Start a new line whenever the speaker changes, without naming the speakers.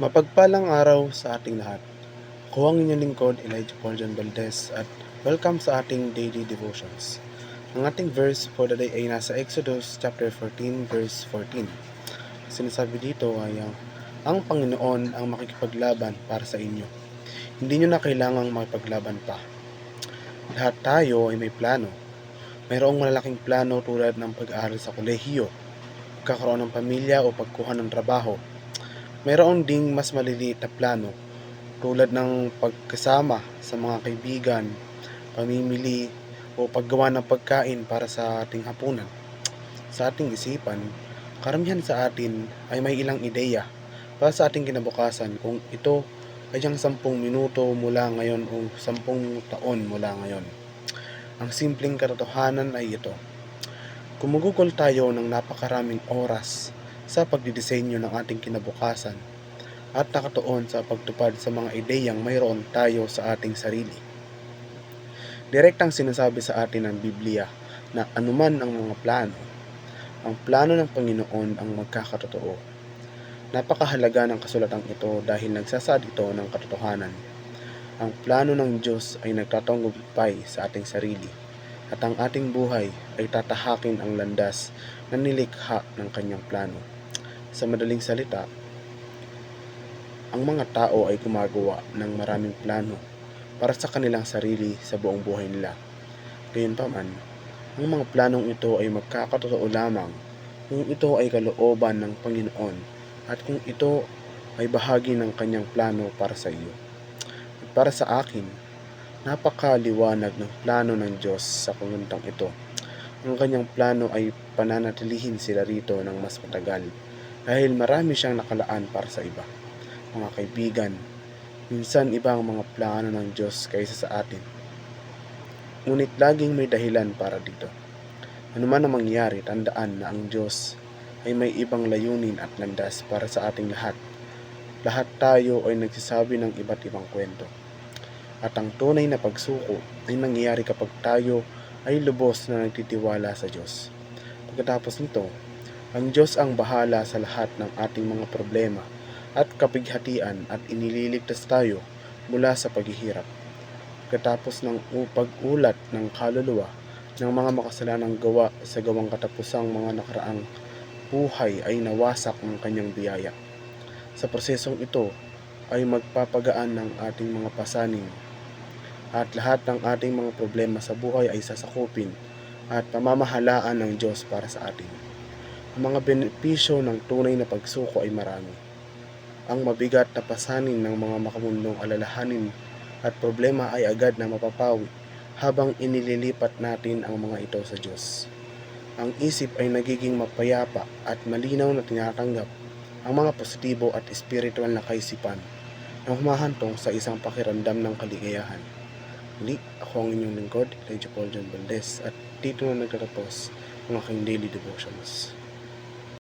Mapagpalang araw sa ating lahat. Ako ang inyong lingkod, Elijah Paul John Valdez, at welcome sa ating daily devotions. Ang ating verse for the day ay nasa Exodus chapter 14, verse 14. Sinasabi dito ay ang Panginoon ang makikipaglaban para sa inyo. Hindi nyo na kailangang makipaglaban pa. Lahat tayo ay may plano. Mayroong malalaking plano tulad ng pag-aaral sa kolehiyo, pagkakaroon ng pamilya o pagkuha ng trabaho. Mayroon ding mas maliliit na plano tulad ng pagkasama sa mga kaibigan, pamimili o paggawa ng pagkain para sa ating hapunan. Sa ating isipan, karamihan sa atin ay may ilang ideya para sa ating kinabukasan, kung ito ay ang 10 minuto mula ngayon o 10 taon mula ngayon. Ang simpleng katotohanan ay ito: gumugol tayo ng napakaraming oras sa pagdidisenyo ng ating kinabukasan at nakatuon sa pagtupad sa mga ideyang mayroon tayo sa ating sarili. Direktang sinasabi sa atin ng Biblia na anuman ang mga plano, ang plano ng Panginoon ang magkakatotoo. Napakahalaga ng kasulatang ito dahil nagsasaad ito ng katotohanan. Ang plano ng Diyos ay nagtatagumpay sa ating sarili, at ang ating buhay ay tatahakin ang landas na nilikha ng kanyang plano. Sa madaling salita, ang mga tao ay gumagawa ng maraming plano para sa kanilang sarili sa buong buhay nila. Gayunpaman, ang mga planong ito ay magkakatotoo lamang kung ito ay kalooban ng Panginoon at kung ito ay bahagi ng kanyang plano para sa iyo. At para sa akin, napakaliwanag ng plano ng Diyos sa paguntang ito. Ang kanyang plano ay pananatilihin sila rito ng mas matagal dahil marami siyang nakalaan para sa iba. Mga kaibigan, minsan iba ang mga plano ng Diyos kaysa sa atin. Ngunit laging may dahilan para dito. Ano man ang mangyari, tandaan na ang Diyos ay may ibang layunin at landas para sa ating lahat. Lahat tayo ay nagsasabi ng iba't ibang kwento. At ang tunay na pagsuko ay nangyayari kapag tayo ay lubos na nagtitiwala sa Diyos. Pagkatapos nito, ang Diyos ang bahala sa lahat ng ating mga problema at kapighatian at inililigtas tayo mula sa paghihirap. Pagkatapos ng pag-ulat ng kaluluwa ng mga makasalanang gawa sa gawang katapusang mga nakaraang buhay ay nawasak ng kanyang biyaya. Sa prosesong ito ay magpapagaan ng ating mga pasanin at lahat ng ating mga problema sa buhay ay sasakupin at pamamahalaan ng Diyos para sa atin. Ang mga benepisyo ng tunay na pagsuko ay marami. Ang mabigat na pasanin ng mga makamundong alalahanin at problema ay agad na mapapawi habang inililipat natin ang mga ito sa Diyos. Ang isip ay nagiging mapayapa at malinaw na tinatanggap ang mga positibo at espiritual na kaisipan na humahantong sa isang pakiramdam ng kaligayahan. Muli, ako ang inyong lingkod, Elijah Paul John Valdez, at dito na nagtatapos ang aking daily devotions.